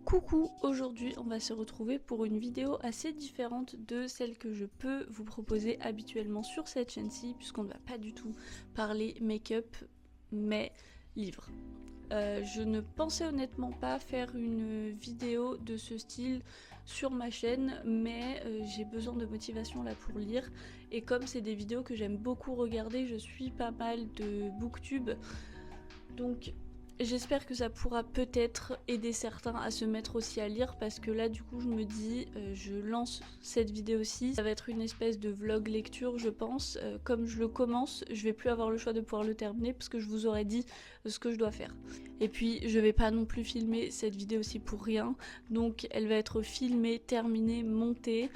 Coucou, aujourd'hui on va se retrouver pour une vidéo assez différente de celle que je peux vous proposer habituellement sur cette chaîne-ci, puisqu'on ne va pas du tout parler make-up mais livres. Je ne pensais honnêtement pas faire une vidéo de ce style sur ma chaîne, mais j'ai besoin de motivation là pour lire, et comme c'est des vidéos que j'aime beaucoup regarder, je suis pas mal de booktube, donc j'espère que ça pourra peut-être aider certains à se mettre aussi à lire, parce que là du coup je me dis, je lance cette vidéo-ci, ça va être une espèce de vlog lecture je pense. Comme je le commence, je vais plus avoir le choix de pouvoir le terminer parce que je vous aurais dit ce que je dois faire. Et puis je vais pas non plus filmer cette vidéo-ci pour rien, donc elle va être filmée, terminée, montée,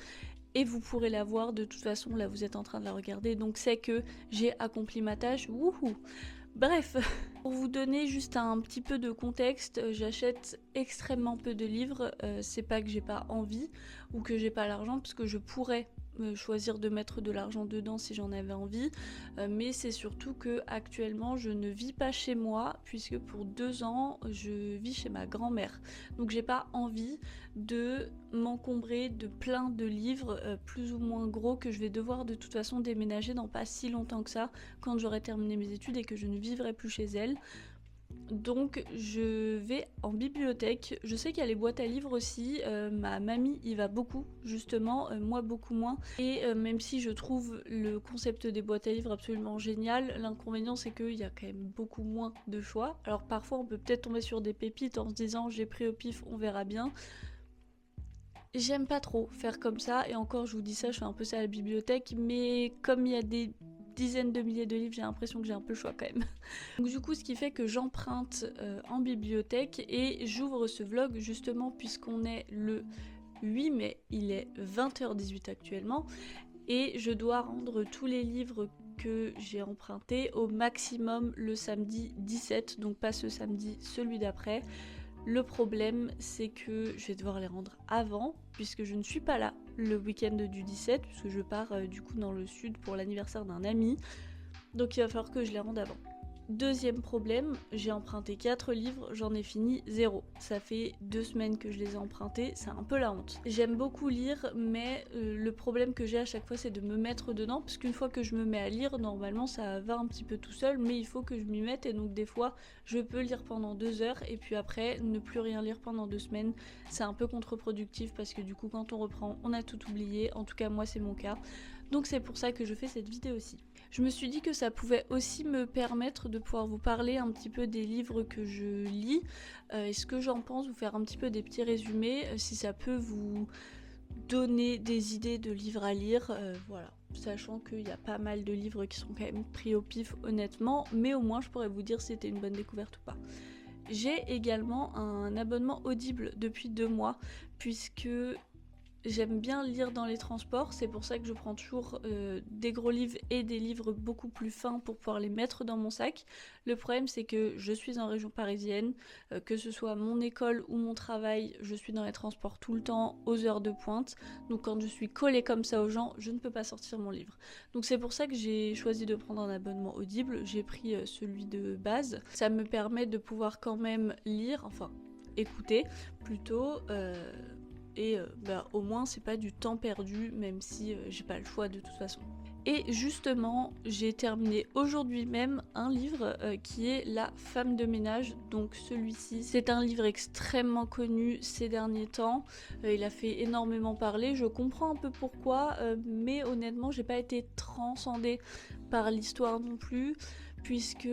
et vous pourrez la voir de toute façon. Là vous êtes en train de la regarder, donc c'est que j'ai accompli ma tâche, wouhou. Bref, pour vous donner juste un petit peu de contexte, j'achète extrêmement peu de livres. C'est pas que j'ai pas envie ou que j'ai pas l'argent, parce que je pourrais choisir de mettre de l'argent dedans si j'en avais envie, mais c'est surtout que actuellement je ne vis pas chez moi, puisque pour 2 ans je vis chez ma grand-mère, donc j'ai pas envie de m'encombrer de plein de livres plus ou moins gros, que je vais devoir de toute façon déménager dans pas si longtemps que ça, quand j'aurai terminé mes études et que je ne vivrai plus chez elle. Donc je vais en bibliothèque. Je sais qu'il y a les boîtes à livres aussi, ma mamie y va beaucoup justement, moi beaucoup moins, et même si je trouve le concept des boîtes à livres absolument génial, l'inconvénient c'est qu'il y a quand même beaucoup moins de choix. Alors parfois on peut peut-être tomber sur des pépites en se disant j'ai pris au pif, on verra bien. J'aime pas trop faire comme ça, et encore je vous dis ça, je fais un peu ça à la bibliothèque, mais comme il y a des dizaines de milliers de livres, j'ai l'impression que j'ai un peu le choix quand même. Donc du coup ce qui fait que j'emprunte en bibliothèque, et j'ouvre ce vlog justement puisqu'on est le 8 mai, il est 20h18 actuellement, et je dois rendre tous les livres que j'ai empruntés au maximum le samedi 17, donc pas ce samedi, celui d'après. Le problème c'est que je vais devoir les rendre avant, puisque je ne suis pas là le week-end du 17, puisque je pars du coup dans le sud pour l'anniversaire d'un ami, donc il va falloir que je les rende avant. Deuxième problème, j'ai emprunté 4 livres, j'en ai fini 0. Ça fait 2 semaines que je les ai empruntés, c'est un peu la honte. J'aime beaucoup lire, mais le problème que j'ai à chaque fois c'est de me mettre dedans, parce qu'une fois que je me mets à lire, normalement ça va un petit peu tout seul, mais il faut que je m'y mette, et donc des fois je peux lire pendant 2 heures, et puis après ne plus rien lire pendant 2 semaines. C'est un peu contre-productif, parce que du coup quand on reprend, on a tout oublié, en tout cas moi c'est mon cas. Donc c'est pour ça que je fais cette vidéo aussi. Je me suis dit que ça pouvait aussi me permettre de pouvoir vous parler un petit peu des livres que je lis, et ce que j'en pense, vous faire un petit peu des petits résumés, si ça peut vous donner des idées de livres à lire, voilà. Sachant qu'il y a pas mal de livres qui sont quand même pris au pif honnêtement, mais au moins je pourrais vous dire si c'était une bonne découverte ou pas. J'ai également un abonnement Audible depuis 2 mois, puisque j'aime bien lire dans les transports, c'est pour ça que je prends toujours des gros livres et des livres beaucoup plus fins pour pouvoir les mettre dans mon sac. Le problème c'est que je suis en région parisienne, que ce soit mon école ou mon travail, je suis dans les transports tout le temps aux heures de pointe, donc quand je suis collée comme ça aux gens, je ne peux pas sortir mon livre. Donc c'est pour ça que j'ai choisi de prendre un abonnement Audible, j'ai pris celui de base. Ça me permet de pouvoir quand même lire, enfin écouter plutôt, et au moins c'est pas du temps perdu, même si j'ai pas le choix de toute façon. Et justement j'ai terminé aujourd'hui même un livre qui est La femme de ménage. Donc celui-ci c'est un livre extrêmement connu ces derniers temps, il a fait énormément parler, je comprends un peu pourquoi, mais honnêtement j'ai pas été transcendée par l'histoire non plus, puisque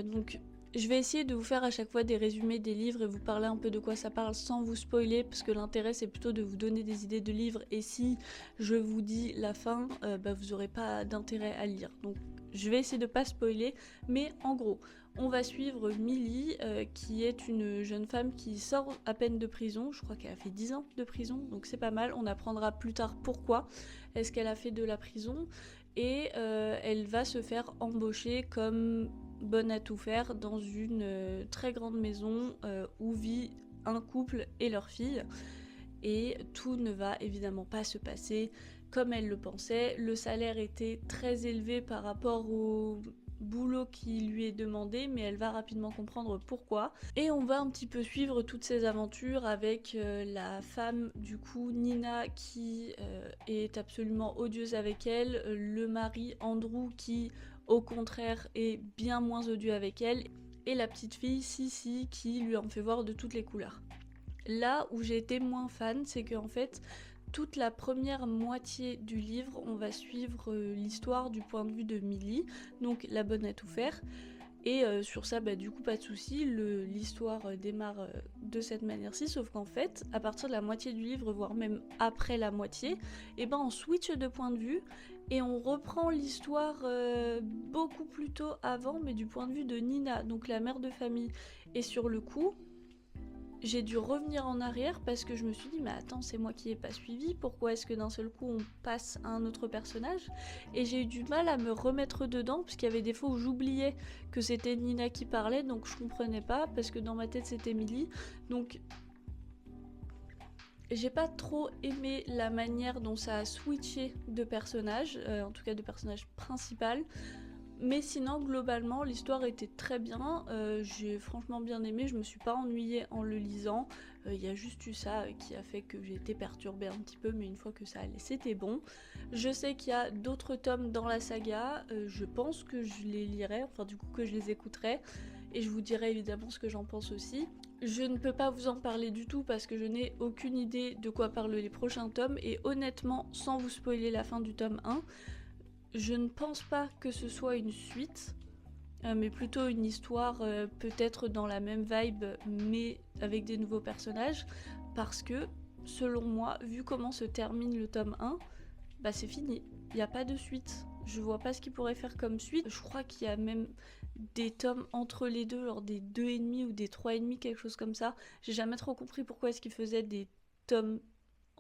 donc je vais essayer de vous faire à chaque fois des résumés des livres et vous parler un peu de quoi ça parle sans vous spoiler, parce que l'intérêt c'est plutôt de vous donner des idées de livres, et si je vous dis la fin, vous aurez pas d'intérêt à lire. Donc je vais essayer de pas spoiler, mais en gros, on va suivre Millie, qui est une jeune femme qui sort à peine de prison, je crois qu'elle a fait 10 ans de prison, donc c'est pas mal, on apprendra plus tard pourquoi est-ce qu'elle a fait de la prison, et elle va se faire embaucher comme bonne à tout faire dans une très grande maison où vit un couple et leur fille, et tout ne va évidemment pas se passer comme elle le pensait. Le salaire était très élevé par rapport aux boulot qui lui est demandé, mais elle va rapidement comprendre pourquoi. Et on va un petit peu suivre toutes ces aventures avec la femme, du coup, Nina, qui est absolument odieuse avec elle, le mari, Andrew, qui, au contraire, est bien moins odieux avec elle, et la petite fille, Sissy, qui lui en fait voir de toutes les couleurs. Là où j'ai été moins fan, c'est qu'en fait, toute la première moitié du livre, on va suivre l'histoire du point de vue de Millie, donc la bonne à tout faire. Et sur ça, du coup, pas de souci, l'histoire démarre de cette manière-ci, sauf qu'en fait, à partir de la moitié du livre, voire même après la moitié, on switch de point de vue et on reprend l'histoire beaucoup plus tôt avant, mais du point de vue de Nina, donc la mère de famille. Et sur le coup, j'ai dû revenir en arrière parce que je me suis dit mais attends, c'est moi qui ai pas suivi, pourquoi est-ce que d'un seul coup on passe à un autre personnage? Et j'ai eu du mal à me remettre dedans parce qu'il y avait des fois où j'oubliais que c'était Nina qui parlait, donc je comprenais pas parce que dans ma tête c'était Millie. Donc j'ai pas trop aimé la manière dont ça a switché de personnage, en tout cas de personnage principal. Mais sinon, globalement, l'histoire était très bien. J'ai franchement bien aimé. Je me suis pas ennuyée en le lisant. Il y a juste eu ça qui a fait que j'ai été perturbée un petit peu, mais une fois que ça allait, c'était bon. Je sais qu'il y a d'autres tomes dans la saga. Je pense que je les lirai, enfin du coup que je les écouterai. Et je vous dirai évidemment ce que j'en pense aussi. Je ne peux pas vous en parler du tout parce que je n'ai aucune idée de quoi parlent les prochains tomes. Et honnêtement, sans vous spoiler la fin du tome 1, je ne pense pas que ce soit une suite, mais plutôt une histoire peut-être dans la même vibe, mais avec des nouveaux personnages, parce que, selon moi, vu comment se termine le tome 1, c'est fini, il n'y a pas de suite. Je vois pas ce qu'il pourrait faire comme suite. Je crois qu'il y a même des tomes entre les deux, genre des 2,5 ou des 3,5, quelque chose comme ça. J'ai jamais trop compris pourquoi est-ce qu'ils faisaient des tomes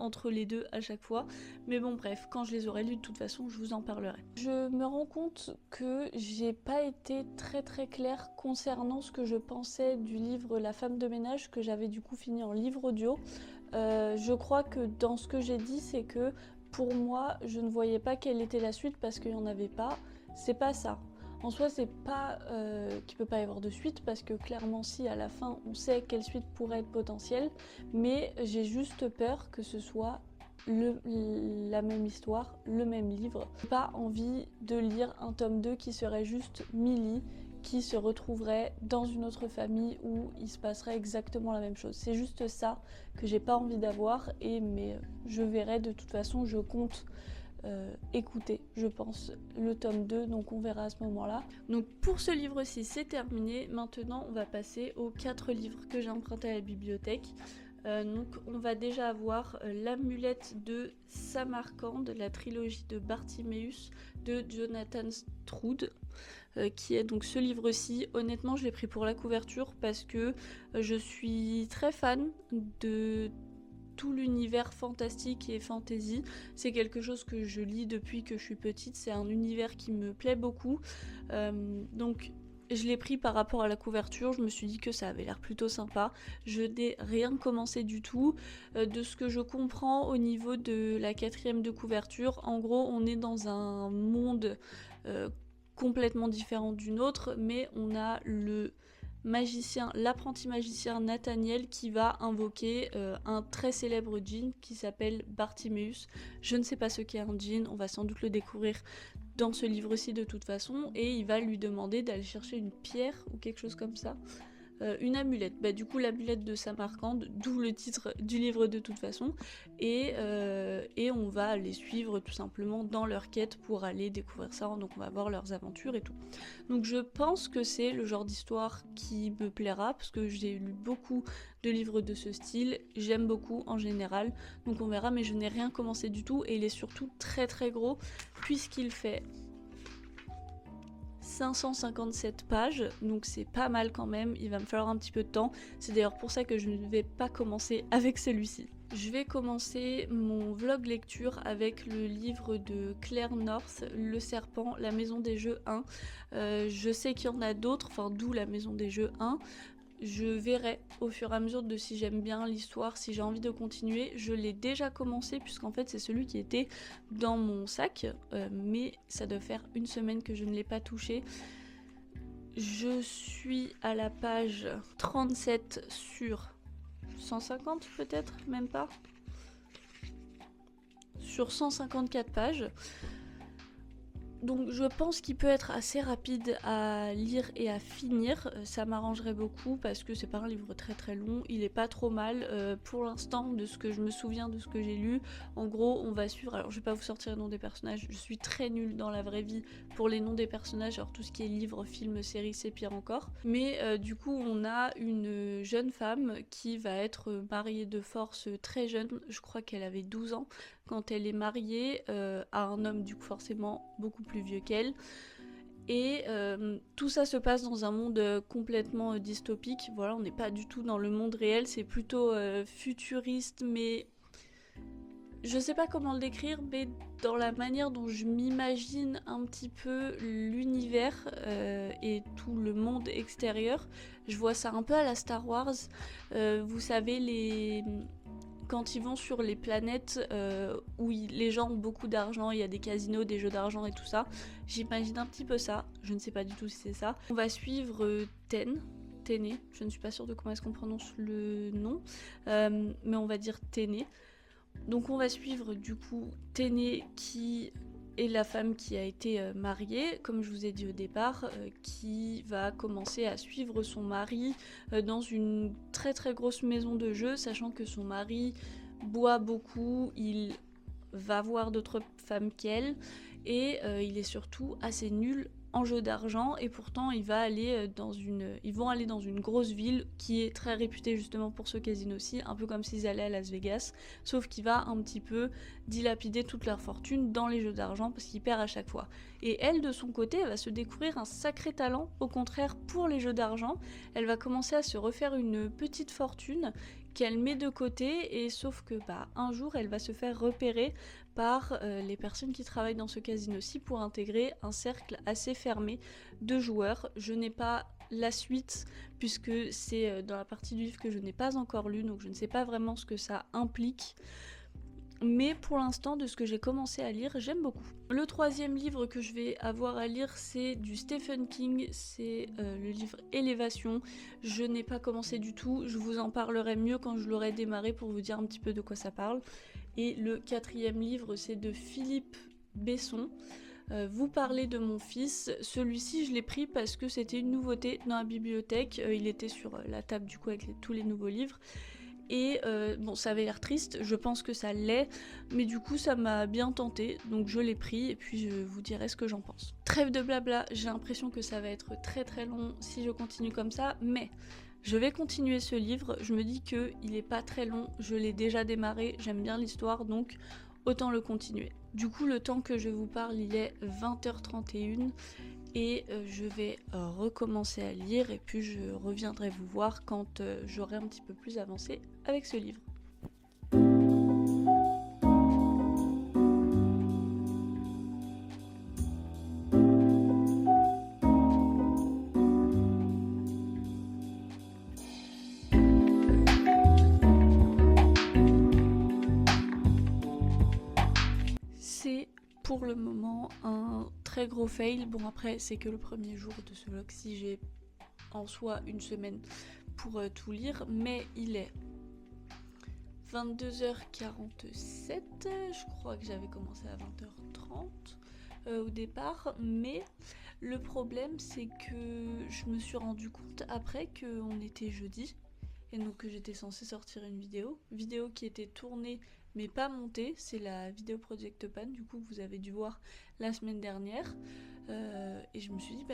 entre les deux à chaque fois, mais bon bref, quand je les aurai lus de toute façon je vous en parlerai. Je me rends compte que j'ai pas été très très claire concernant ce que je pensais du livre La femme de ménage, que j'avais du coup fini en livre audio. Je crois que dans ce que j'ai dit, c'est que pour moi je ne voyais pas quelle était la suite parce qu'il n'y en avait pas. C'est pas ça. En soi, c'est pas qu'il peut pas y avoir de suite, parce que clairement, si à la fin on sait quelle suite pourrait être potentielle, mais j'ai juste peur que ce soit la même histoire, le même livre. J'ai pas envie de lire un tome 2 qui serait juste Millie, qui se retrouverait dans une autre famille où il se passerait exactement la même chose. C'est juste ça que j'ai pas envie d'avoir, mais je verrai, de toute façon, je compte écouter, je pense, le tome 2, donc on verra à ce moment-là. Donc pour ce livre-ci, c'est terminé. Maintenant, on va passer aux 4 livres que j'ai empruntés à la bibliothèque. Donc on va déjà avoir l'amulette de Samarcande, la trilogie de Bartiméus de Jonathan Stroud, qui est donc ce livre-ci. Honnêtement, je l'ai pris pour la couverture parce que je suis très fan de tout l'univers fantastique et fantasy. C'est quelque chose que je lis depuis que je suis petite, c'est un univers qui me plaît beaucoup. Donc je l'ai pris par rapport à la couverture, je me suis dit que ça avait l'air plutôt sympa. Je n'ai rien commencé du tout. De ce que je comprends au niveau de la 4e de couverture, en gros on est dans un monde complètement différent du nôtre, mais on a l'apprenti magicien Nathaniel qui va invoquer un très célèbre djinn qui s'appelle Bartiméus. Je ne sais pas ce qu'est un djinn, on va sans doute le découvrir dans ce livre-ci de toute façon, et il va lui demander d'aller chercher une pierre ou quelque chose comme ça. Une amulette, du coup l'amulette de Samarcande, d'où le titre du livre de toute façon, et on va les suivre tout simplement dans leur quête pour aller découvrir ça, donc on va voir leurs aventures et tout. Donc je pense que c'est le genre d'histoire qui me plaira, parce que j'ai lu beaucoup de livres de ce style, j'aime beaucoup en général, donc on verra, mais je n'ai rien commencé du tout, et il est surtout très très gros, puisqu'il fait 557 pages, donc c'est pas mal quand même, il va me falloir un petit peu de temps, c'est d'ailleurs pour ça que je ne vais pas commencer avec celui-ci. Je vais commencer mon vlog lecture avec le livre de Claire North, Le Serpent, La Maison des Jeux 1. Je sais qu'il y en a d'autres, enfin d'où La Maison des Jeux 1. Je verrai au fur et à mesure de si j'aime bien l'histoire, si j'ai envie de continuer. Je l'ai déjà commencé puisqu'en fait c'est celui qui était dans mon sac, mais ça doit faire une semaine que je ne l'ai pas touché. Je suis à la page 37 sur 150 peut-être, même pas. Sur 154 pages. Donc je pense qu'il peut être assez rapide à lire et à finir, ça m'arrangerait beaucoup parce que c'est pas un livre très très long, il est pas trop mal pour l'instant de ce que je me souviens de ce que j'ai lu. En gros on va suivre, alors je vais pas vous sortir les noms des personnages, je suis très nulle dans la vraie vie pour les noms des personnages, alors tout ce qui est livre, film, série c'est pire encore. Mais du coup on a une jeune femme qui va être mariée de force très jeune, je crois qu'elle avait 12 ans, quand elle est mariée à un homme du coup forcément beaucoup plus vieux qu'elle. Et tout ça se passe dans un monde complètement dystopique. Voilà, on n'est pas du tout dans le monde réel, c'est plutôt futuriste, mais je sais pas comment le décrire, mais dans la manière dont je m'imagine un petit peu l'univers et tout le monde extérieur, je vois ça un peu à la Star Wars. Vous savez, quand ils vont sur les planètes où les gens ont beaucoup d'argent, il y a des casinos, des jeux d'argent et tout ça, j'imagine un petit peu ça, je ne sais pas du tout si c'est ça. On va suivre Téné, je ne suis pas sûre de comment est-ce qu'on prononce le nom, mais on va dire Téné. Donc on va suivre du coup Téné qui est la femme qui a été mariée, comme je vous ai dit au départ, qui va commencer à suivre son mari dans une très très grosse maison de jeu, sachant que son mari boit beaucoup, il va voir d'autres femmes qu'elle, et il est surtout assez nul en jeu d'argent, et pourtant ils vont aller dans une grosse ville qui est très réputée justement pour ce casino-ci, un peu comme s'ils allaient à Las Vegas, sauf qu'il va un petit peu dilapider toute leur fortune dans les jeux d'argent parce qu'il perd à chaque fois. Et elle, de son côté, elle va se découvrir un sacré talent, au contraire, pour les jeux d'argent. Elle va commencer à se refaire une petite fortune qu'elle met de côté, et sauf que un jour elle va se faire repérer par les personnes qui travaillent dans ce casino-ci pour intégrer un cercle assez fermé de joueurs. Je n'ai pas la suite puisque c'est dans la partie du livre que je n'ai pas encore lu, donc je ne sais pas vraiment ce que ça implique. Mais pour l'instant, de ce que j'ai commencé à lire, j'aime beaucoup. Le troisième livre que je vais avoir à lire, c'est du Stephen King, c'est le livre Élévation. Je n'ai pas commencé du tout, je vous en parlerai mieux quand je l'aurai démarré pour vous dire un petit peu de quoi ça parle. Et le quatrième livre, c'est de Philippe Besson. Vous parlez de mon fils. Celui-ci, je l'ai pris parce que c'était une nouveauté dans la bibliothèque. Il était sur la table du coup avec tous les nouveaux livres. Et bon, ça avait l'air triste, je pense que ça l'est, mais du coup ça m'a bien tenté, donc je l'ai pris et puis je vous dirai ce que j'en pense. Trêve de blabla, j'ai l'impression que ça va être très très long si je continue comme ça, mais je vais continuer ce livre, je me dis qu'il est pas très long, je l'ai déjà démarré, j'aime bien l'histoire, donc autant le continuer. Du coup, le temps que je vous parle, il est 20h31, et je vais recommencer à lire et puis je reviendrai vous voir quand j'aurai un petit peu plus avancé avec ce livre. C'est pour le moment un très gros fail. Bon, après c'est que le premier jour de ce vlog, si j'ai en soi une semaine pour tout lire, mais il est 22h47, je crois que j'avais commencé à 20h30 au départ, mais le problème c'est que je me suis rendu compte après qu'on était jeudi, et donc que j'étais censée sortir une vidéo qui était tournée mais pas montée, c'est la vidéo Project Pan du coup que vous avez dû voir la semaine dernière, et je me suis dit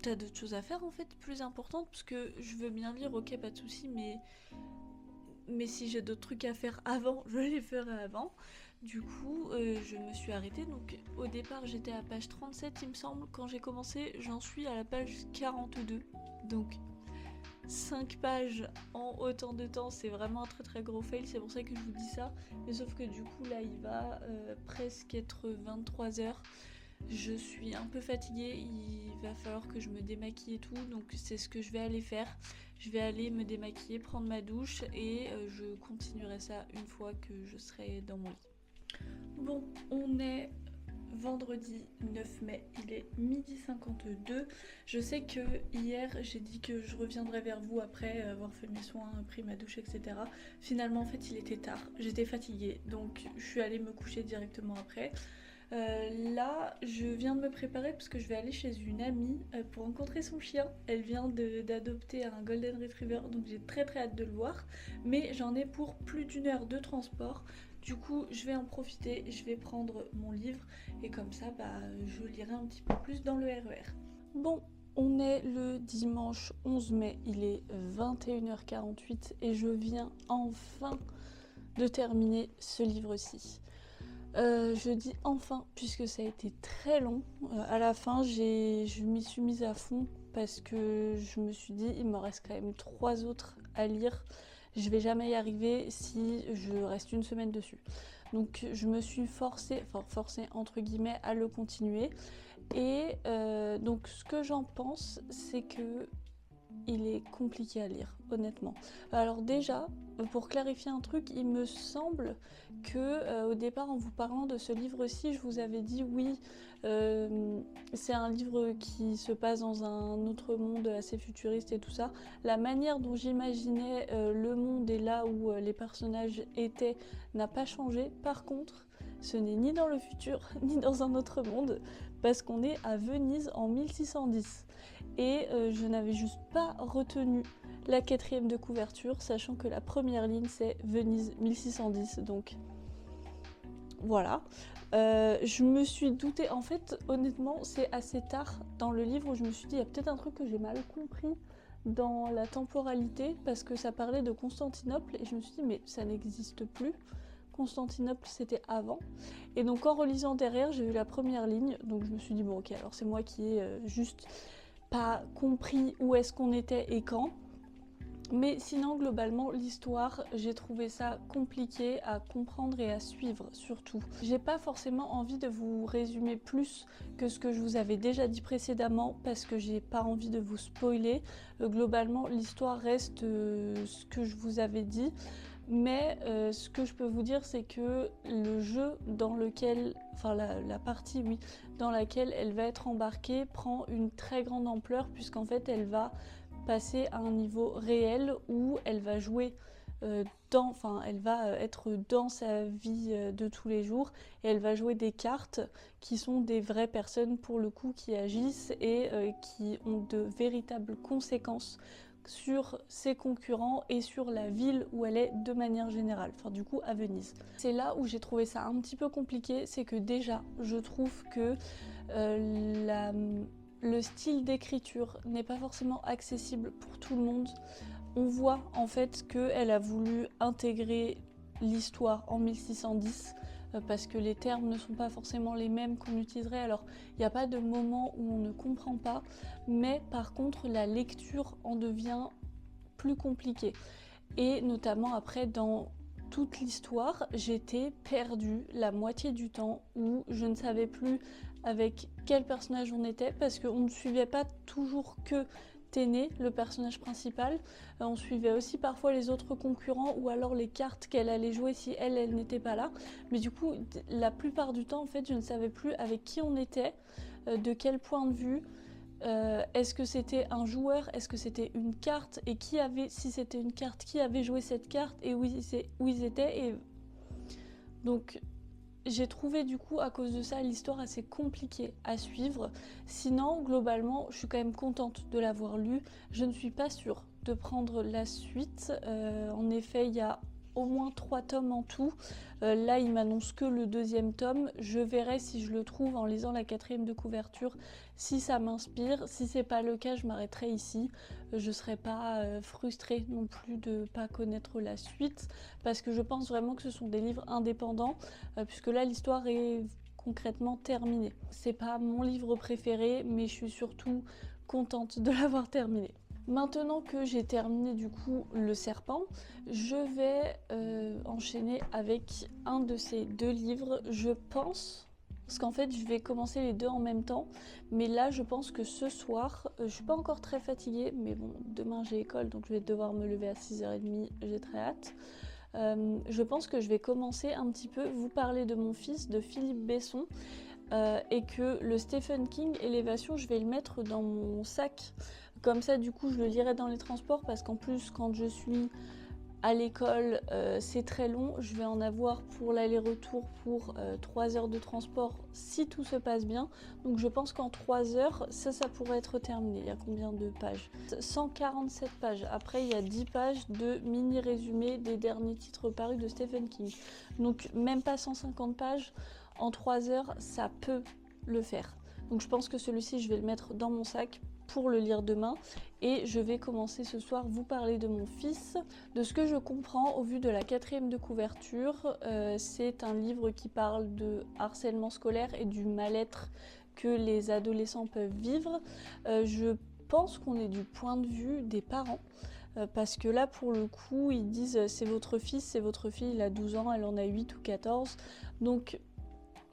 t'as d'autres choses à faire en fait plus importantes, parce que je veux bien lire, ok pas de soucis, mais si j'ai d'autres trucs à faire avant, je les ferai avant. Du coup, je me suis arrêtée. Donc, au départ, j'étais à page 37, il me semble. Quand j'ai commencé, j'en suis à la page 42. Donc, 5 pages en autant de temps, c'est vraiment un très très gros fail. C'est pour ça que je vous dis ça. Mais sauf que du coup, là, il va presque être 23h. Je suis un peu fatiguée, il va falloir que je me démaquille et tout, donc c'est ce que je vais aller faire. Je vais aller me démaquiller, prendre ma douche, et je continuerai ça une fois que je serai dans mon lit. Bon, on est vendredi 9 mai, il est 12h52. Je sais que hier j'ai dit que je reviendrai vers vous après avoir fait mes soins, pris ma douche, etc. Finalement en fait il était tard, j'étais fatiguée donc je suis allée me coucher directement après. Là, je viens de me préparer parce que je vais aller chez une amie pour rencontrer son chien. Elle vient d'adopter un Golden Retriever, donc j'ai très hâte de le voir. Mais j'en ai pour plus d'une heure de transport. Du coup, je vais en profiter, je vais prendre mon livre et comme ça, je lirai un petit peu plus dans le RER. Bon, on est le dimanche 11 mai, il est 21h48 et je viens enfin de terminer ce livre-ci. Je dis enfin puisque ça a été très long. À la fin, je m'y suis mise à fond parce que je me suis dit il me reste quand même 3 autres à lire. Je vais jamais y arriver si je reste une semaine dessus. Donc je me suis forcée entre guillemets à le continuer. Et donc ce que j'en pense, c'est que il est compliqué à lire, honnêtement. Alors déjà, pour clarifier un truc, il me semble que au départ, en vous parlant de ce livre-ci, je vous avais dit oui, c'est un livre qui se passe dans un autre monde assez futuriste et tout ça. La manière dont j'imaginais le monde et là où les personnages étaient n'a pas changé. Par contre, ce n'est ni dans le futur, ni dans un autre monde, parce qu'on est à Venise en 1610. Et je n'avais juste pas retenu la 4e de couverture, sachant que la première ligne c'est Venise 1610, donc voilà. Je me suis doutée, en fait honnêtement c'est assez tard dans le livre où je me suis dit il y a peut-être un truc que j'ai mal compris dans la temporalité, parce que ça parlait de Constantinople et je me suis dit mais ça n'existe plus. Constantinople c'était avant, et donc en relisant derrière j'ai vu la première ligne, donc je me suis dit bon ok, alors c'est moi qui ai juste pas compris où est-ce qu'on était et quand. Mais sinon, globalement, l'histoire, j'ai trouvé ça compliqué à comprendre et à suivre, surtout. J'ai pas forcément envie de vous résumer plus que ce que je vous avais déjà dit précédemment, parce que j'ai pas envie de vous spoiler. Globalement, l'histoire reste ce que je vous avais dit. Mais ce que je peux vous dire, c'est que le jeu dans lequel, enfin la partie oui, dans laquelle elle va être embarquée prend une très grande ampleur, puisqu'en fait elle va passer à un niveau réel où elle va jouer elle va être dans sa vie de tous les jours, et elle va jouer des cartes qui sont des vraies personnes pour le coup qui agissent et qui ont de véritables conséquences sur ses concurrents et sur la ville où elle est de manière générale, enfin du coup à Venise. C'est là où j'ai trouvé ça un petit peu compliqué, c'est que déjà je trouve que le style d'écriture n'est pas forcément accessible pour tout le monde. On voit en fait qu'elle a voulu intégrer l'histoire en 1610 parce que les termes ne sont pas forcément les mêmes qu'on utiliserait. Alors il n'y a pas de moment où on ne comprend pas, mais par contre la lecture en devient plus compliquée. Et notamment après dans toute l'histoire, j'étais perdue la moitié du temps où je ne savais plus avec quel personnage on était, parce qu'on ne suivait pas toujours que Téné, le personnage principal. On suivait aussi parfois les autres concurrents ou alors les cartes qu'elle allait jouer si elle n'était pas là. Mais du coup, la plupart du temps, en fait, je ne savais plus avec qui on était, de quel point de vue. Est-ce que c'était un joueur, est-ce que c'était une carte, et qui avait, si c'était une carte, qui avait joué cette carte et où ils étaient. Et donc j'ai trouvé du coup à cause de ça l'histoire assez compliquée à suivre. Sinon globalement je suis quand même contente de l'avoir lu. Je ne suis pas sûre de prendre la suite. En effet il y a au moins 3 tomes en tout. Là il m'annonce que le 2e tome. Je verrai si je le trouve en lisant la 4e de couverture, si ça m'inspire. Si c'est pas le cas, je m'arrêterai ici. Je serai pas frustrée non plus de pas connaître la suite, parce que je pense vraiment que ce sont des livres indépendants, puisque là l'histoire est concrètement terminée. C'est pas mon livre préféré, mais je suis surtout contente de l'avoir terminé. Maintenant que j'ai terminé du coup Le Serpent, je vais enchaîner avec un de ces 2 livres, je pense. Parce qu'en fait, je vais commencer les 2 en même temps. Mais là, je pense que ce soir, je suis pas encore très fatiguée. Mais bon, demain j'ai école, donc je vais devoir me lever à 6h30. J'ai très hâte. Je pense que je vais commencer un petit peu vous parler de mon fils, de Philippe Besson. et que le Stephen King Élévation, je vais le mettre dans mon sac. Comme ça, du coup, je le lirai dans les transports parce qu'en plus, quand je suis à l'école, c'est très long. Je vais en avoir pour l'aller-retour pour 3 heures de transport si tout se passe bien. Donc je pense qu'en 3 heures, ça pourrait être terminé. Il y a combien de pages? 147 pages. Après, il y a 10 pages de mini-résumé des derniers titres parus de Stephen King. Donc même pas 150 pages. En 3 heures, ça peut le faire. Donc je pense que celui-ci, je vais le mettre dans mon sac pour le lire demain. Et je vais commencer ce soir vous parler de mon fils. De ce que je comprends au vu de la 4e de couverture, c'est un livre qui parle de harcèlement scolaire et du mal-être que les adolescents peuvent vivre. Je pense qu'on est du point de vue des parents. Parce que là, pour le coup, ils disent c'est votre fils, c'est votre fille, il a 12 ans, elle en a 8 ou 14. Donc,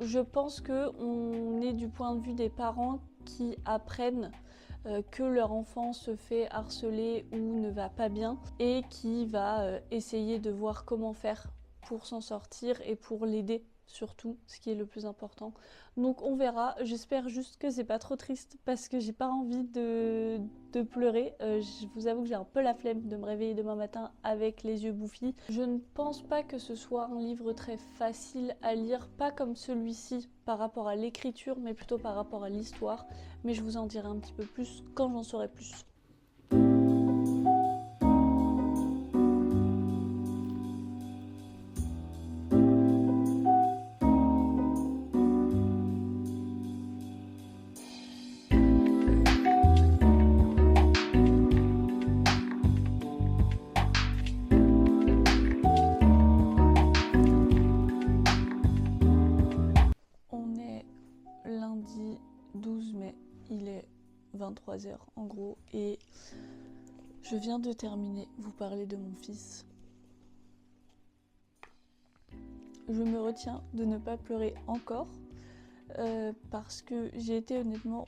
je pense qu'on est du point de vue des parents qui apprennent que leur enfant se fait harceler ou ne va pas bien et qui va essayer de voir comment faire pour s'en sortir et pour l'aider surtout, ce qui est le plus important. Donc on verra, j'espère juste que c'est pas trop triste parce que j'ai pas envie de pleurer. Je vous avoue que j'ai un peu la flemme de me réveiller demain matin avec les yeux bouffis. Je ne pense pas que ce soit un livre très facile à lire, pas comme celui-ci par rapport à l'écriture, mais plutôt par rapport à l'histoire. Mais je vous en dirai un petit peu plus quand j'en saurai plus. Lundi 12 mai, il est 23h en gros et je viens de terminer vous parler de mon fils. Je me retiens de ne pas pleurer encore parce que j'ai été honnêtement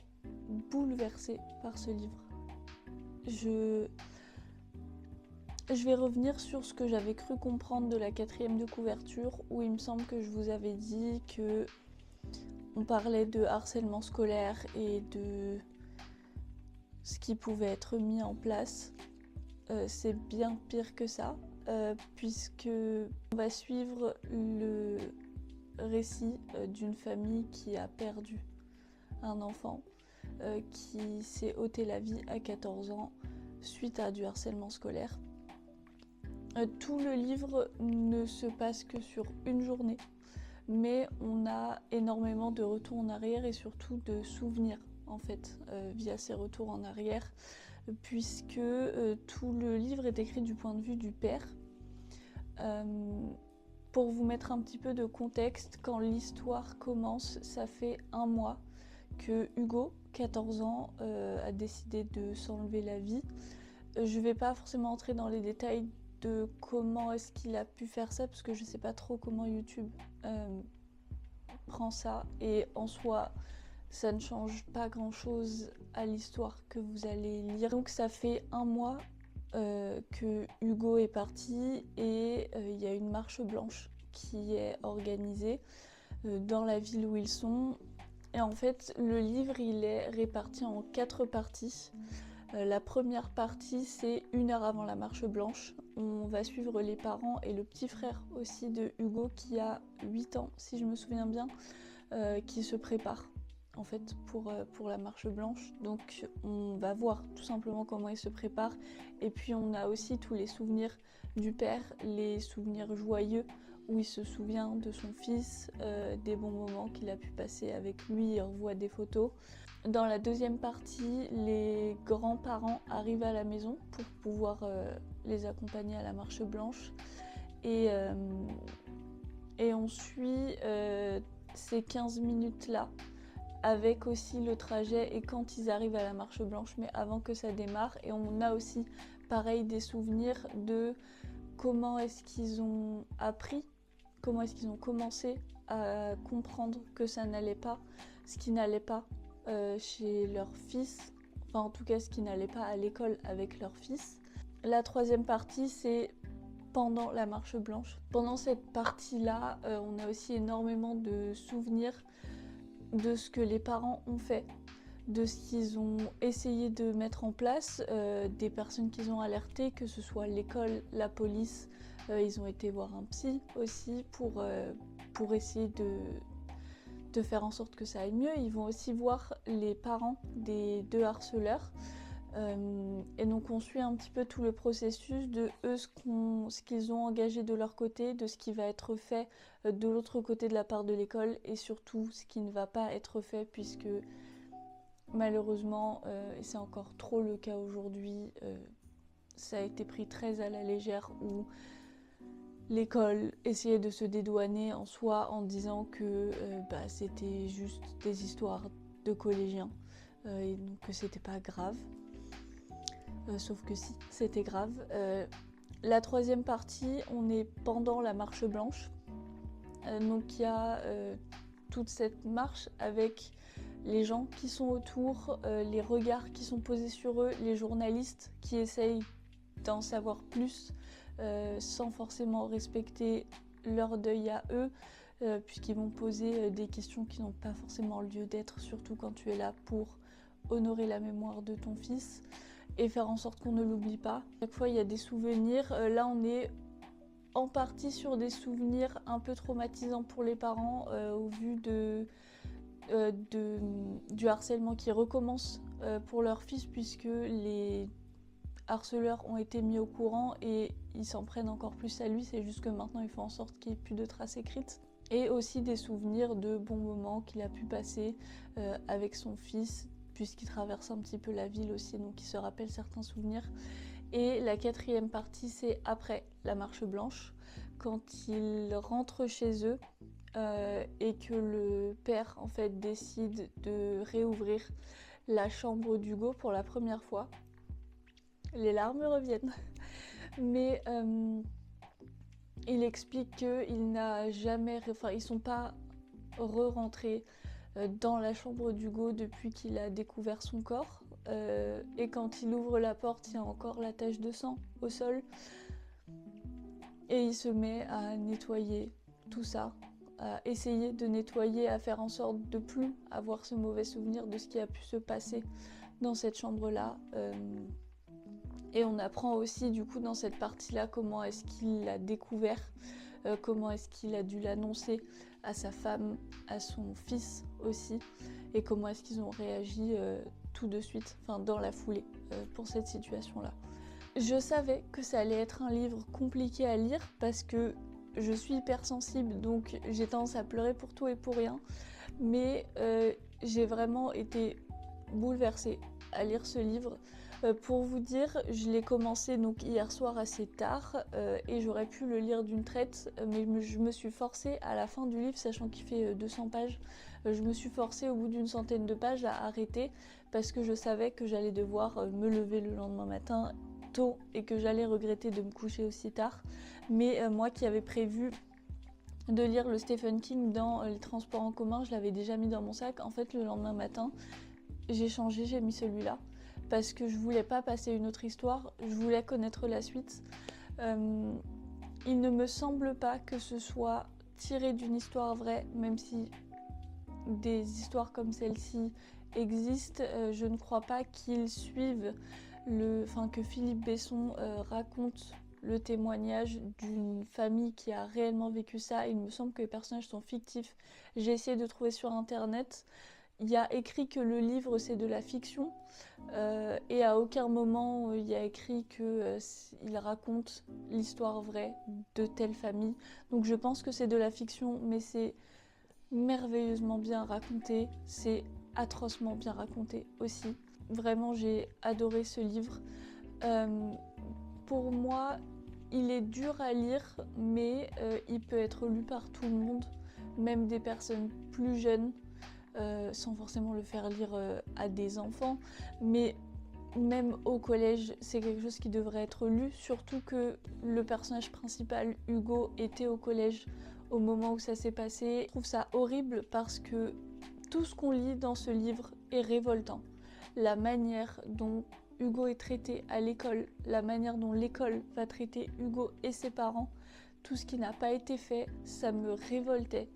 bouleversée par ce livre. Je vais revenir sur ce que j'avais cru comprendre de la 4e de couverture où il me semble que je vous avais dit que on parlait de harcèlement scolaire et de ce qui pouvait être mis en place. C'est bien pire que ça, puisque on va suivre le récit d'une famille qui a perdu un enfant, qui s'est ôté la vie à 14 ans suite à du harcèlement scolaire. Tout le livre ne se passe que sur une journée, mais on a énormément de retours en arrière et surtout de souvenirs en fait via ces retours en arrière, puisque tout le livre est écrit du point de vue du père. Pour vous mettre un petit peu de contexte, quand l'histoire commence, ça fait 1 mois que Hugo, 14 ans, a décidé de s'enlever la vie. Je vais pas forcément entrer dans les détails de comment est-ce qu'il a pu faire ça, parce que je sais pas trop comment YouTube prend ça, et en soi ça ne change pas grand chose à l'histoire que vous allez lire. Donc ça fait 1 mois que Hugo est parti et il y a une marche blanche qui est organisée dans la ville où ils sont, et en fait le livre il est réparti en 4 parties. La première partie, c'est 1 heure avant la marche blanche. On va suivre les parents et le petit frère aussi de Hugo qui a 8 ans, si je me souviens bien, qui se prépare en fait pour la marche blanche. Donc on va voir tout simplement comment il se prépare. Et puis on a aussi tous les souvenirs du père, les souvenirs joyeux où il se souvient de son fils, des bons moments qu'il a pu passer avec lui, il revoit des photos. Dans la deuxième partie, les grands-parents arrivent à la maison pour pouvoir les accompagner à la marche blanche. Et on suit ces 15 minutes-là, avec aussi le trajet et quand ils arrivent à la marche blanche, mais avant que ça démarre. Et on a aussi, pareil, des souvenirs de comment est-ce qu'ils ont appris, comment est-ce qu'ils ont commencé à comprendre que ça n'allait pas, ce qui n'allait pas chez leur fils, enfin en tout cas ce qui n'allait pas à l'école avec leur fils. La troisième partie, c'est pendant la marche blanche. Pendant cette partie-là, on a aussi énormément de souvenirs de ce que les parents ont fait, de ce qu'ils ont essayé de mettre en place, des personnes qu'ils ont alertées, que ce soit l'école, la police, ils ont été voir un psy aussi pour essayer de faire en sorte que ça aille mieux. Ils vont aussi voir les parents des 2 harceleurs. Et donc on suit un petit peu tout le processus de eux, ce qu'ils ont engagé de leur côté, de ce qui va être fait de l'autre côté de la part de l'école, et surtout ce qui ne va pas être fait, puisque malheureusement, et c'est encore trop le cas aujourd'hui, ça a été pris très à la légère, où l'école essayait de se dédouaner en soi en disant que c'était juste des histoires de collégiens, et donc que c'était pas grave. Sauf que si, c'était grave. La 3e partie, on est pendant la marche blanche. Donc il y a toute cette marche avec les gens qui sont autour, les regards qui sont posés sur eux, les journalistes qui essayent d'en savoir plus sans forcément respecter leur deuil à eux, puisqu'ils vont poser des questions qui n'ont pas forcément lieu d'être, surtout quand tu es là pour honorer la mémoire de ton fils et faire en sorte qu'on ne l'oublie pas. Chaque fois il y a des souvenirs, là on est en partie sur des souvenirs un peu traumatisants pour les parents au vu du harcèlement qui recommence pour leur fils, puisque les harceleurs ont été mis au courant et ils s'en prennent encore plus à lui, c'est juste que maintenant il faut en sorte qu'il n'y ait plus de traces écrites. Et aussi des souvenirs de bons moments qu'il a pu passer avec son fils, puisqu'il traverse un petit peu la ville aussi, donc il se rappelle certains souvenirs. Et la 4e partie, c'est après la marche blanche, quand ils rentrent chez eux et que le père en fait décide de réouvrir la chambre d'Hugo pour la première fois. Les larmes reviennent. Mais il explique qu'il n'a jamais, ils sont pas re-rentrés dans la chambre d'Hugo depuis qu'il a découvert son corps. Et quand il ouvre la porte, il y a encore la tache de sang au sol. Et il se met à nettoyer tout ça, à essayer de nettoyer, à faire en sorte de plus avoir ce mauvais souvenir de ce qui a pu se passer dans cette chambre-là. Et on apprend aussi du coup dans cette partie-là comment est-ce qu'il l'a découvert, comment est-ce qu'il a dû l'annoncer à sa femme, à son fils aussi, et comment est-ce qu'ils ont réagi tout de suite, dans la foulée, pour cette situation-là. Je savais que ça allait être un livre compliqué à lire parce que je suis hypersensible, donc j'ai tendance à pleurer pour tout et pour rien, mais j'ai vraiment été bouleversée à lire ce livre. Pour vous dire, je l'ai commencé donc hier soir assez tard et j'aurais pu le lire d'une traite, mais je me suis forcée à la fin du livre, sachant qu'il fait 200 pages, je me suis forcée au bout d'une centaine de pages à arrêter parce que je savais que j'allais devoir me lever le lendemain matin tôt et que j'allais regretter de me coucher aussi tard. Mais moi qui avais prévu de lire le Stephen King dans les transports en commun, je l'avais déjà mis dans mon sac. En fait, le lendemain matin, j'ai changé, j'ai mis celui-là parce que je voulais pas passer une autre histoire, je voulais connaître la suite. Il ne me semble pas que ce soit tiré d'une histoire vraie, même si des histoires comme celle-ci existent. Je ne crois pas qu'ils suivent que Philippe Besson raconte le témoignage d'une famille qui a réellement vécu ça. Il me semble que les personnages sont fictifs. J'ai essayé de trouver sur internet. Il y a écrit que le livre c'est de la fiction et à aucun moment il y a écrit qu'il raconte l'histoire vraie de telle famille. Donc je pense que c'est de la fiction, mais c'est merveilleusement bien raconté, c'est atrocement bien raconté aussi. Vraiment j'ai adoré ce livre. Pour moi il est dur à lire, mais il peut être lu par tout le monde, même des personnes plus jeunes. Sans forcément le faire lire à des enfants, mais même au collège, c'est quelque chose qui devrait être lu, surtout que le personnage principal, Hugo, était au collège au moment où ça s'est passé. Je trouve ça horrible parce que tout ce qu'on lit dans ce livre est révoltant. La manière dont Hugo est traité à l'école, la manière dont l'école va traiter Hugo et ses parents, tout ce qui n'a pas été fait, ça me révoltait.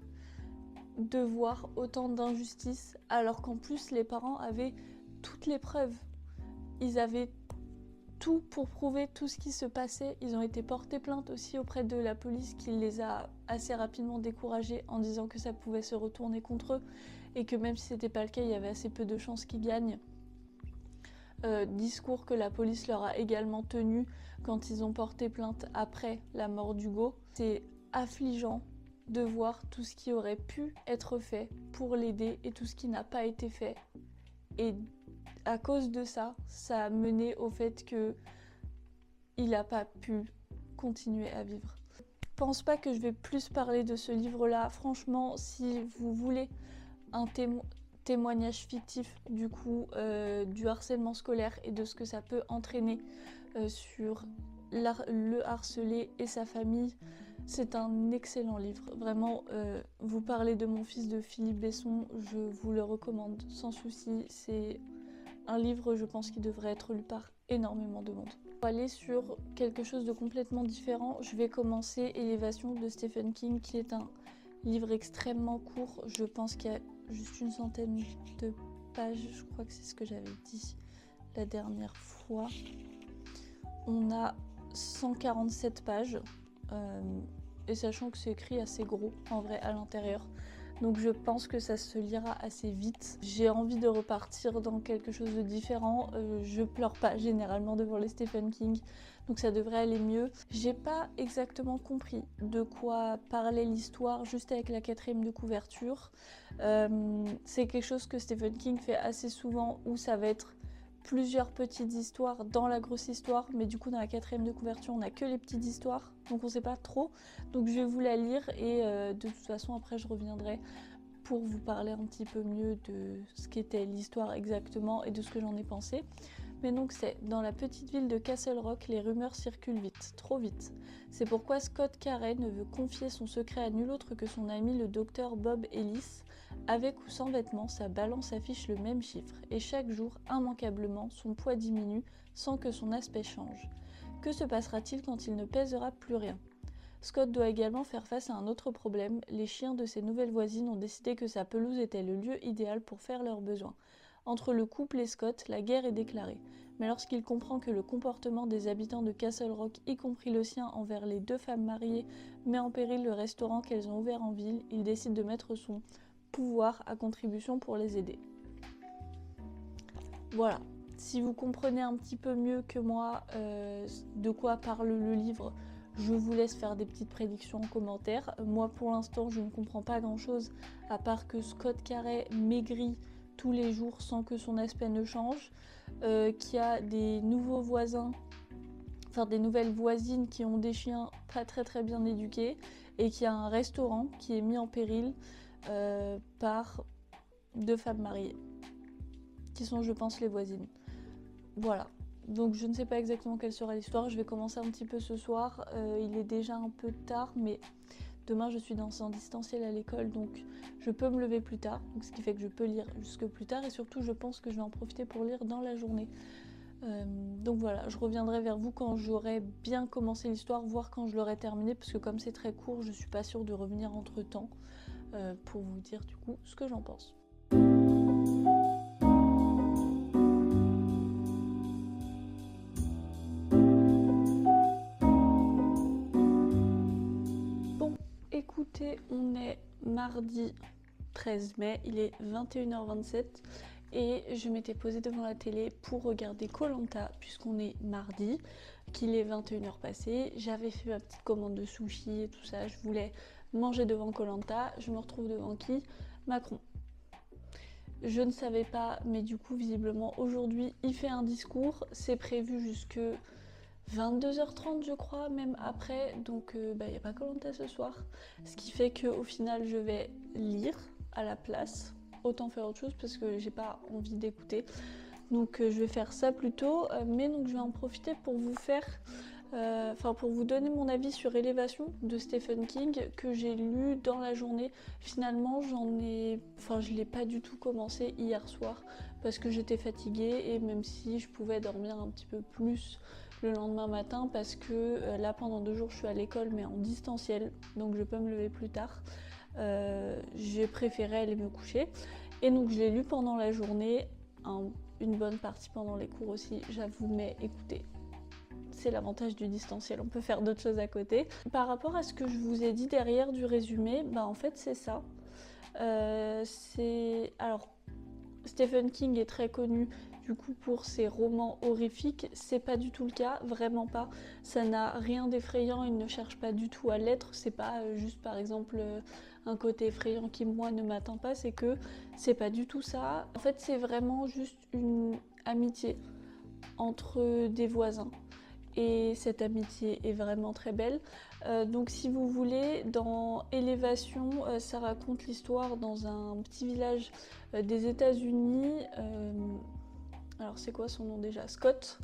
de voir autant d'injustices alors qu'en plus les parents avaient toutes les preuves. Ils avaient tout pour prouver tout ce qui se passait. Ils ont été portés plainte aussi auprès de la police qui les a assez rapidement découragés en disant que ça pouvait se retourner contre eux et que même si c'était pas le cas, il y avait assez peu de chances qu'ils gagnent. Discours que la police leur a également tenu quand ils ont porté plainte après la mort d'Hugo. C'est affligeant de voir tout ce qui aurait pu être fait pour l'aider et tout ce qui n'a pas été fait. Et à cause de ça, ça a mené au fait que il n'a pas pu continuer à vivre. Je pense pas que je vais plus parler de ce livre-là. Franchement, si vous voulez un témoignage fictif du coup du harcèlement scolaire et de ce que ça peut entraîner sur le harcelé et sa famille, c'est un excellent livre. Vraiment, vous parlez de Mon fils de Philippe Besson, je vous le recommande sans souci. C'est un livre, je pense, qui devrait être lu par énormément de monde. Pour aller sur quelque chose de complètement différent, je vais commencer Élévation de Stephen King, qui est un livre extrêmement court. Je pense qu'il y a juste une centaine de pages, je crois que c'est ce que j'avais dit la dernière fois. On a 147 pages, et sachant que c'est écrit assez gros en vrai à l'intérieur. Donc je pense que ça se lira assez vite. J'ai envie de repartir dans quelque chose de différent. Je pleure pas généralement devant les Stephen King, donc ça devrait aller mieux. J'ai pas exactement compris de quoi parlait l'histoire juste avec la 4e de couverture. C'est quelque chose que Stephen King fait assez souvent où ça va être plusieurs petites histoires dans la grosse histoire, mais du coup dans la 4e de couverture on n'a que les petites histoires, donc on sait pas trop. Donc je vais vous la lire et de toute façon après je reviendrai pour vous parler un petit peu mieux de ce qu'était l'histoire exactement et de ce que j'en ai pensé. Mais donc c'est dans la petite ville de Castle Rock, les rumeurs circulent vite, trop vite. C'est pourquoi Scott Carey ne veut confier son secret à nul autre que son ami le docteur Bob Ellis. Avec ou sans vêtements, sa balance affiche le même chiffre et chaque jour, immanquablement, son poids diminue sans que son aspect change. Que se passera-t-il quand il ne pèsera plus rien ? Scott doit également faire face à un autre problème. Les chiens de ses nouvelles voisines ont décidé que sa pelouse était le lieu idéal pour faire leurs besoins. Entre le couple et Scott, la guerre est déclarée. Mais lorsqu'il comprend que le comportement des habitants de Castle Rock, y compris le sien envers les 2 femmes mariées, met en péril le restaurant qu'elles ont ouvert en ville, il décide de mettre son pouvoir à contribution pour les aider. Voilà. Si vous comprenez un petit peu mieux que moi de quoi parle le livre, je vous laisse faire des petites prédictions en commentaire. Moi pour l'instant je ne comprends pas grand chose à part que Scott Carey maigrit tous les jours sans que son aspect ne change, qu'il y a des nouveaux voisins, enfin des nouvelles voisines qui ont des chiens pas très bien éduqués et qu'il y a un restaurant qui est mis en péril par 2 femmes mariées qui sont je pense les voisines. Voilà, donc je ne sais pas exactement quelle sera l'histoire, je vais commencer un petit peu ce soir, il est déjà un peu tard mais demain je suis en distanciel à l'école donc je peux me lever plus tard, donc ce qui fait que je peux lire jusque plus tard et surtout je pense que je vais en profiter pour lire dans la journée. Donc voilà, je reviendrai vers vous quand j'aurai bien commencé l'histoire, voire quand je l'aurai terminée parce que comme c'est très court je suis pas sûre de revenir entre temps pour vous dire du coup ce que j'en pense. Écoutez, on est mardi 13 mai, il est 21h27 et je m'étais posée devant la télé pour regarder Koh-Lanta puisqu'on est mardi, qu'il est 21h passé. J'avais fait ma petite commande de sushi et tout ça, je voulais manger devant Koh-Lanta. Je me retrouve devant qui ? Macron. Je ne savais pas, mais du coup visiblement aujourd'hui il fait un discours, c'est prévu jusque 22h30 je crois, même après, donc il n'y a pas Koh-Lanta ce soir, ce qui fait qu'au final je vais lire à la place, autant faire autre chose parce que j'ai pas envie d'écouter, donc je vais faire ça plutôt, mais donc je vais en profiter pour vous faire, pour vous donner mon avis sur Élévation de Stephen King que j'ai lu dans la journée. Finalement je l'ai pas du tout commencé hier soir parce que j'étais fatiguée et même si je pouvais dormir un petit peu plus le lendemain matin parce que là pendant 2 jours je suis à l'école mais en distanciel, donc je peux me lever plus tard. J'ai préféré aller me coucher et donc je l'ai lu pendant la journée, une bonne partie pendant les cours aussi, j'avoue, mais écoutez, c'est l'avantage du distanciel, on peut faire d'autres choses à côté. Par rapport à ce que je vous ai dit derrière du résumé, bah en fait c'est ça. Alors Stephen King est très connu du coup pour ses romans horrifiques, c'est pas du tout le cas, vraiment pas. Ça n'a rien d'effrayant, il ne cherche pas du tout à l'être, c'est pas juste par exemple un côté effrayant qui moi ne m'atteint pas, c'est que c'est pas du tout ça. En fait c'est vraiment juste une amitié entre des voisins. Et cette amitié est vraiment très belle. Donc si vous voulez, dans Élévation, ça raconte l'histoire dans un petit village des États-Unis. Alors c'est quoi son nom déjà? Scott.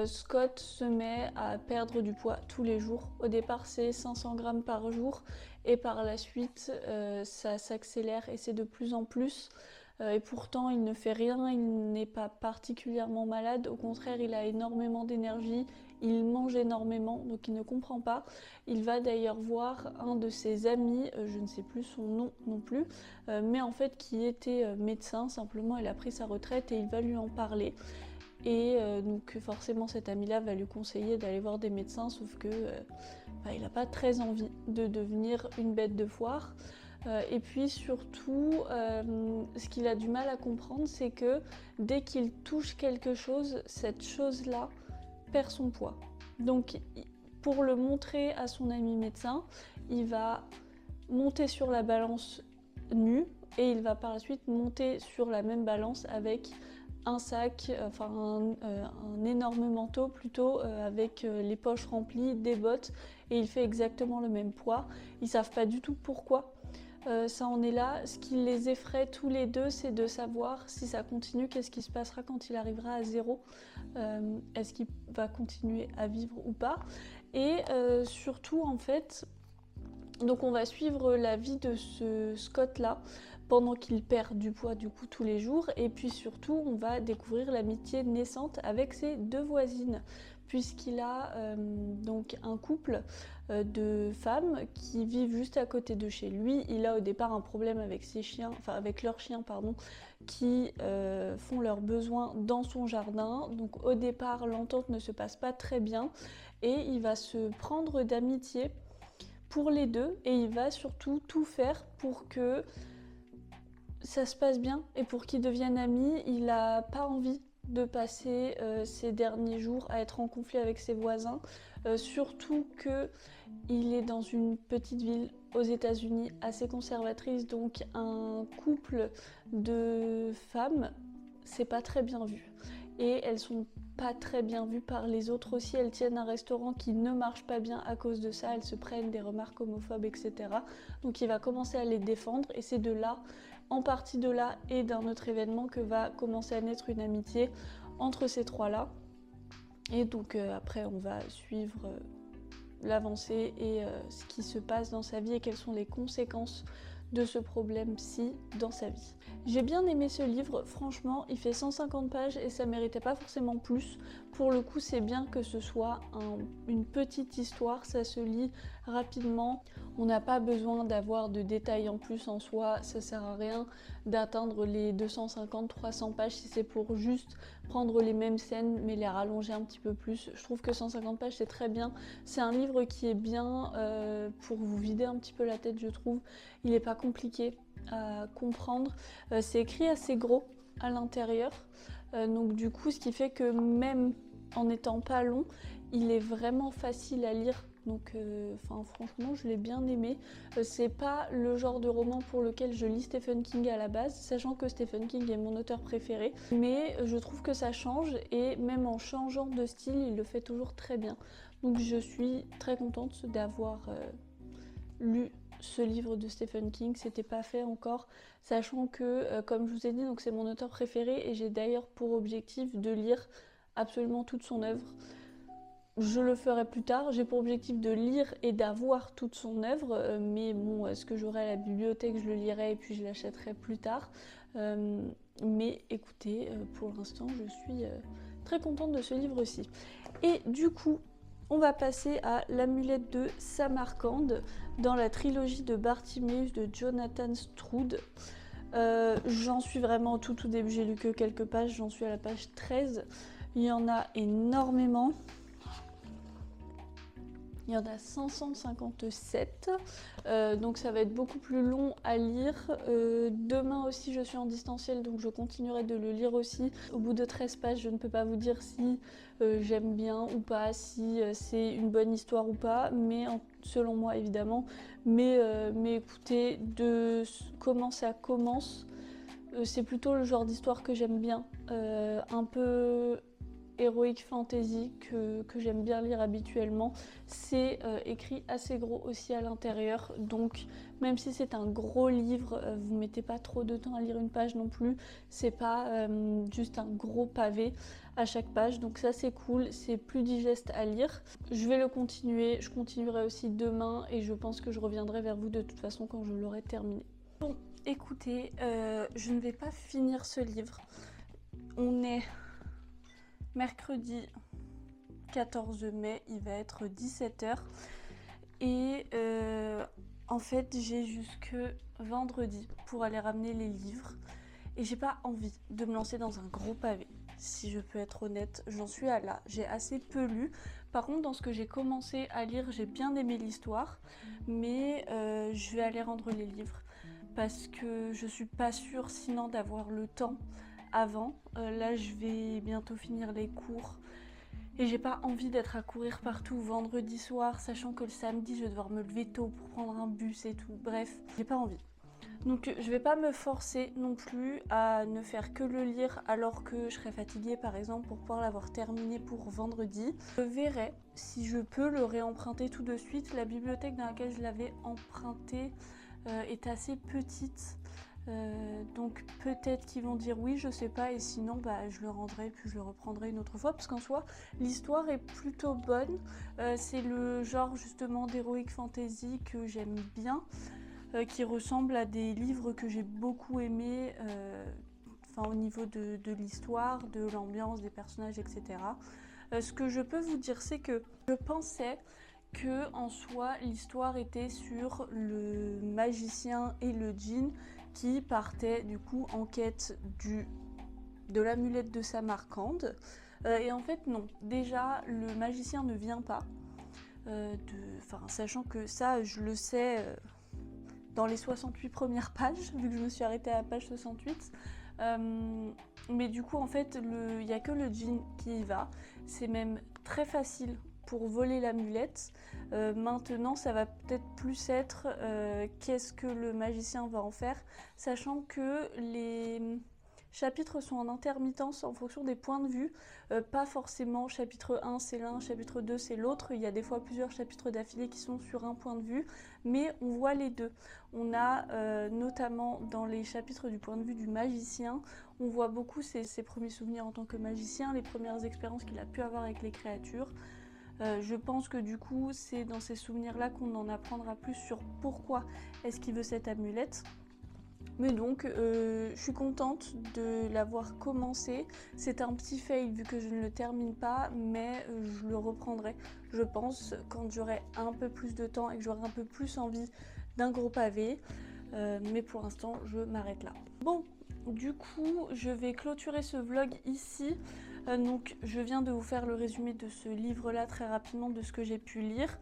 Scott se met à perdre du poids tous les jours. Au départ c'est 500 grammes par jour et par la suite ça s'accélère et c'est de plus en plus. Et pourtant il ne fait rien, il n'est pas particulièrement malade, au contraire il a énormément d'énergie, il mange énormément, donc il ne comprend pas. Il va d'ailleurs voir un de ses amis, je ne sais plus son nom non plus, mais en fait qui était médecin, simplement il a pris sa retraite et il va lui en parler. Et donc forcément cet ami-là va lui conseiller d'aller voir des médecins, sauf que il n'a pas très envie de devenir une bête de foire. Et puis surtout, ce qu'il a du mal à comprendre, c'est que dès qu'il touche quelque chose, cette chose-là perd son poids. Donc pour le montrer à son ami médecin, il va monter sur la balance nue et il va par la suite monter sur la même balance avec un sac, un énorme manteau plutôt, avec les poches remplies, des bottes, et il fait exactement le même poids. Ils savent pas du tout pourquoi. Ça en est là. Ce qui les effraie tous les deux, c'est de savoir si ça continue, qu'est-ce qui se passera quand il arrivera à 0. Est-ce qu'il va continuer à vivre ou pas? Et surtout, en fait, donc on va suivre la vie de ce Scott-là pendant qu'il perd du poids du coup tous les jours, et puis surtout on va découvrir l'amitié naissante avec ses 2 voisines, puisqu'il a donc un couple de femmes qui vivent juste à côté de chez lui. Il a au départ un problème avec ses chiens, enfin avec leurs chiens pardon, qui font leurs besoins dans son jardin. Donc au départ l'entente ne se passe pas très bien et il va se prendre d'amitié pour les deux et il va surtout tout faire pour que ça se passe bien et pour qu'ils deviennent amis. Il n'a pas envie de passer ces derniers jours à être en conflit avec ses voisins, surtout qu'il est dans une petite ville aux États-Unis assez conservatrice, donc un couple de femmes, c'est pas très bien vu. Et elles sont pas très bien vues par les autres aussi. Elles tiennent un restaurant qui ne marche pas bien à cause de ça. Elles se prennent des remarques homophobes, etc. Donc il va commencer à les défendre et c'est de là, en partie de là et d'un autre événement, que va commencer à naître une amitié entre ces trois-là. Et donc après on va suivre l'avancée et ce qui se passe dans sa vie et quelles sont les conséquences de ce problème-ci dans sa vie. J'ai bien aimé ce livre, franchement, il fait 150 pages et ça méritait pas forcément plus. Pour le coup, c'est bien que ce soit une petite histoire, ça se lit rapidement. On n'a pas besoin d'avoir de détails en plus en soi, ça sert à rien d'atteindre les 250-300 pages si c'est pour juste prendre les mêmes scènes mais les rallonger un petit peu plus. Je trouve que 150 pages c'est très bien. C'est un livre qui est bien pour vous vider un petit peu la tête, je trouve. Il n'est pas compliqué à comprendre. C'est écrit assez gros à l'intérieur. Donc du coup, ce qui fait que même en n'étant pas long, il est vraiment facile à lire. Donc franchement, je l'ai bien aimé. C'est pas le genre de roman pour lequel je lis Stephen King à la base, sachant que Stephen King est mon auteur préféré. Mais je trouve que ça change et même en changeant de style, il le fait toujours très bien. Donc je suis très contente d'avoir lu ce livre de Stephen King. C'était pas fait encore, sachant que, comme je vous ai dit, donc c'est mon auteur préféré et j'ai d'ailleurs pour objectif de lire absolument toute son œuvre. Je le ferai plus tard, j'ai pour objectif de lire et d'avoir toute son œuvre, mais bon, est-ce que j'aurai à la bibliothèque, je le lirai et puis je l'achèterai plus tard. Mais écoutez, pour l'instant, je suis très contente de ce livre-ci. Et du coup, on va passer à l'amulette de Samarcande dans la trilogie de Bartiméus de Jonathan Stroud. J'en suis vraiment au tout début, j'ai lu que quelques pages, j'en suis à la page 13. Il y en a énormément. Il y en a 557, donc ça va être beaucoup plus long à lire. Demain aussi je suis en distanciel, donc je continuerai de le lire aussi. Au bout de 13 pages, je ne peux pas vous dire si j'aime bien ou pas, si c'est une bonne histoire ou pas, mais selon moi évidemment. Mais écoutez, de comment ça commence, c'est plutôt le genre d'histoire que j'aime bien. Un peu Heroic Fantasy que j'aime bien lire habituellement. C'est écrit assez gros aussi à l'intérieur, donc même si c'est un gros livre, vous mettez pas trop de temps à lire une page non plus, c'est pas juste un gros pavé à chaque page, donc ça c'est cool, c'est plus digeste à lire. Je vais le continuer, je continuerai aussi demain et je pense que je reviendrai vers vous de toute façon quand je l'aurai terminé. Bon, écoutez, je ne vais pas finir ce livre. On est mercredi 14 mai, il va être 17 h et en fait j'ai jusque vendredi pour aller ramener les livres et j'ai pas envie de me lancer dans un gros pavé. Si je peux être honnête, j'en suis à là, j'ai assez peu lu. Par contre, dans ce que j'ai commencé à lire, j'ai bien aimé l'histoire, mais je vais aller rendre les livres parce que je suis pas sûre sinon d'avoir le temps avant. Là je vais bientôt finir les cours et j'ai pas envie d'être à courir partout vendredi soir, sachant que le samedi je vais devoir me lever tôt pour prendre un bus et tout. Bref, j'ai pas envie. Donc je vais pas me forcer non plus à ne faire que le lire alors que je serais fatiguée par exemple pour pouvoir l'avoir terminé pour vendredi. Je verrai si je peux le réemprunter tout de suite. La bibliothèque dans laquelle je l'avais emprunté est assez petite. Donc peut-être qu'ils vont dire oui, je sais pas, et sinon bah, je le rendrai puis je le reprendrai une autre fois parce qu'en soi l'histoire est plutôt bonne. C'est le genre justement d'heroic fantasy que j'aime bien, qui ressemble à des livres que j'ai beaucoup aimés, au niveau de l'histoire, de l'ambiance, des personnages, etc. Ce que je peux vous dire, c'est que je pensais que en soi l'histoire était sur le magicien et le djinn qui partait du coup en quête de l'amulette de Samarcande. Et en fait non, déjà le magicien ne vient pas, sachant que ça je le sais dans les 68 premières pages, vu que je me suis arrêtée à la page 68. Mais du coup en fait il n'y a que le djinn qui y va, c'est même très facile pour voler l'amulette. Maintenant ça va peut-être plus être qu'est-ce que le magicien va en faire, sachant que les chapitres sont en intermittence en fonction des points de vue, pas forcément chapitre 1 c'est l'un, chapitre 2 c'est l'autre, il y a des fois plusieurs chapitres d'affilée qui sont sur un point de vue, mais on voit les deux. On a notamment dans les chapitres du point de vue du magicien, on voit beaucoup ses premiers souvenirs en tant que magicien, les premières expériences qu'il a pu avoir avec les créatures. Je pense que du coup c'est dans ces souvenirs là qu'on en apprendra plus sur pourquoi est-ce qu'il veut cette amulette. Mais donc je suis contente de l'avoir commencé. C'est un petit fail vu que je ne le termine pas, mais je le reprendrai je pense quand j'aurai un peu plus de temps et que j'aurai un peu plus envie d'un gros pavé. Mais pour l'instant je m'arrête là. Bon, du coup je vais clôturer ce vlog ici. Donc je viens de vous faire le résumé de ce livre là très rapidement, de ce que j'ai pu lire.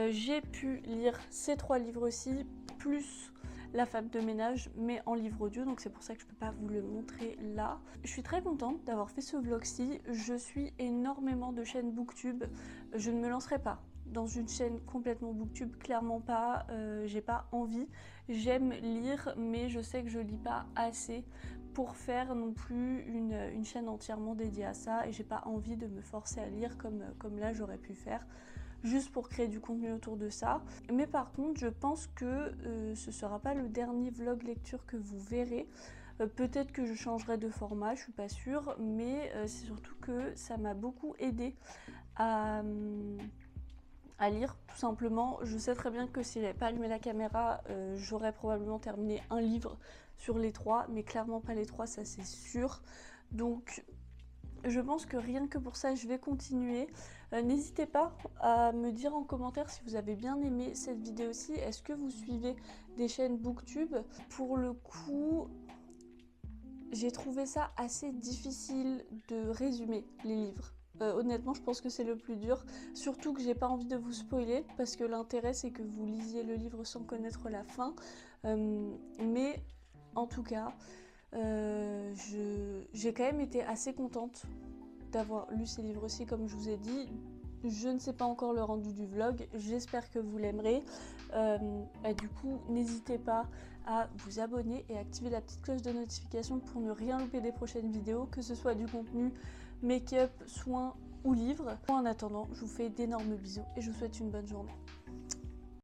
J'ai pu lire ces 3 livres-ci plus La femme de ménage, mais en livre audio, donc c'est pour ça que je peux pas vous le montrer là. Je suis très contente d'avoir fait ce vlog-ci. Je suis énormément de chaînes booktube. Je ne me lancerai pas dans une chaîne complètement booktube, clairement pas. J'ai pas envie. J'aime lire, mais je sais que je lis pas assez pour faire non plus une chaîne entièrement dédiée à ça, et j'ai pas envie de me forcer à lire comme là j'aurais pu faire, juste pour créer du contenu autour de ça. Mais par contre je pense que ce sera pas le dernier vlog lecture que vous verrez. Peut-être que je changerai de format, je suis pas sûre, mais c'est surtout que ça m'a beaucoup aidé à lire, tout simplement. Je sais très bien que si j'avais pas allumé la caméra, j'aurais probablement terminé un livre sur les 3, mais clairement pas les 3, ça c'est sûr. Donc je pense que rien que pour ça, je vais continuer. N'hésitez pas à me dire en commentaire si vous avez bien aimé cette vidéo-ci. Est-ce que vous suivez des chaînes Booktube? Pour le coup, j'ai trouvé ça assez difficile de résumer les livres. Honnêtement, je pense que c'est le plus dur, surtout que j'ai pas envie de vous spoiler, parce que l'intérêt c'est que vous lisiez le livre sans connaître la fin. Mais en tout cas, j'ai quand même été assez contente d'avoir lu ces livres-ci, comme je vous ai dit. Je ne sais pas encore le rendu du vlog, j'espère que vous l'aimerez. Du coup, n'hésitez pas à vous abonner et activer la petite cloche de notification pour ne rien louper des prochaines vidéos, que ce soit du contenu make-up, soins ou livres. En attendant, je vous fais d'énormes bisous et je vous souhaite une bonne journée.